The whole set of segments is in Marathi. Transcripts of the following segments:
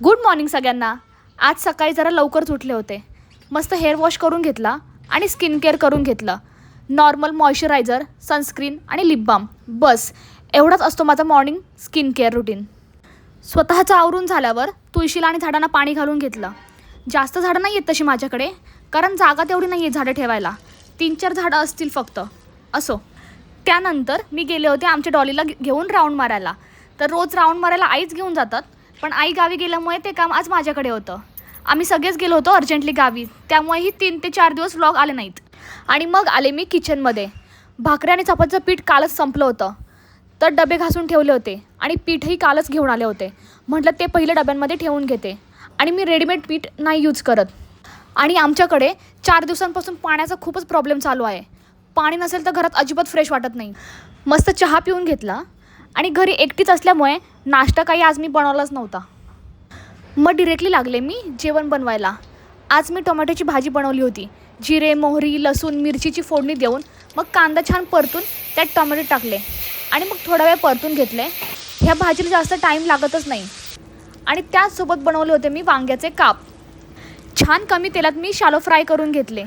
गुड मॉर्निंग सगळ्यांना. आज सकाळी जरा लवकरच उठले होते. मस्त हेअर वॉश करून घेतला आणि स्किन केअर करून घेतलं. नॉर्मल मॉइश्चरायझर, सनस्क्रीन आणि लिप बाम, बस एवढाच असतो माझा मॉर्निंग स्किन केअर रुटीन. स्वतःचं आवरून झाल्यावर तुळशीला आणि झाडांना पाणी घालून घेतलं. जास्त झाडं नाही आहेत तशी माझ्याकडे, कारण जागा तेवढी नाही आहे झाडं ठेवायला. 3-4 झाडं असतील फक्त. असो, त्यानंतर मी गेले होते आमच्या डॉलीला घेऊन राऊंड मारायला. तर रोज राऊंड मारायला आईच घेऊन जातात, पण आई गावी गेल्यामुळे ते काम आज माझ्याकडे होतं. आम्ही सगळेच गेलो होतो अर्जंटली गावी, त्यामुळे ही 3 ते 4 दिवस व्लॉग आले नाहीत. आणि मग आले मी किचनमध्ये. भाकरी आणि चपातीचं पीठ कालच संपलं होतं, तर डबे घासून ठेवले होते आणि पीठही कालच घेऊन आले होते. म्हटलं ते पहिले डब्यांमध्ये ठेवून घेते. आणि मी रेडीमेड पीठ नाही यूज करत. आणि आमच्याकडे 4 दिवसांपासून पाण्याचा खूपच प्रॉब्लेम चालू आहे. पाणी नसेल तर घरात अजिबात फ्रेश वाटत नाही. मस्त चहा पिऊन घेतला आणि घरी एकटीच असल्यामुळे नाश्ता काही आज मी बनवलाच नव्हता. मग डिरेक्टली लागले मी जेवण बनवायला. आज मी टोमॅटोची भाजी बनवली होती. जिरे, मोहरी, लसूण, मिरचीची फोडणी देऊन मग कांदा छान परतून त्यात टोमॅटो टाकले आणि मग थोडा वेळ परतून घेतले. ह्या भाजीला जास्त टाईम लागतच नाही. आणि त्याचसोबत बनवले होते मी वांग्याचे काप. छान कमी तेलात मी शॅलो फ्राय करून घेतले.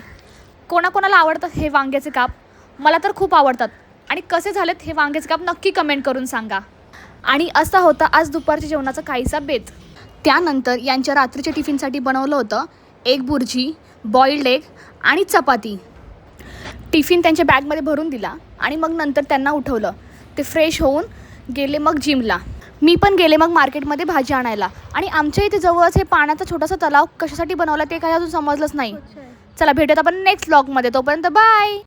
कोणाकोणाला आवडतात हे वांग्याचे काप? मला तर खूप आवडतात. आणि कसे झालेत हे वांग्याचे काप नक्की कमेंट करून सांगा. आणि असा होता आज दुपारच्या जेवणाचा काहीसा बेत. त्यानंतर यांच्या रात्रीच्या टिफिनसाठी बनवलं होतं एग बुर्जी, बॉइल्ड एग आणि चपाती. टिफिन त्यांच्या बॅगमध्ये भरून दिला आणि मग नंतर त्यांना उठवलं. ते फ्रेश होऊन गेले मग जिमला. मी पण गेले मग मार्केटमध्ये भाजी आणायला. आणि आमच्या इथे जवळच हे पाण्याचा छोटासा तलाव कशासाठी बनवला ते काही अजून समजलंच नाही. चला भेटूयात आपण नेक्स्ट व्लॉगमध्ये. तोपर्यंत बाय.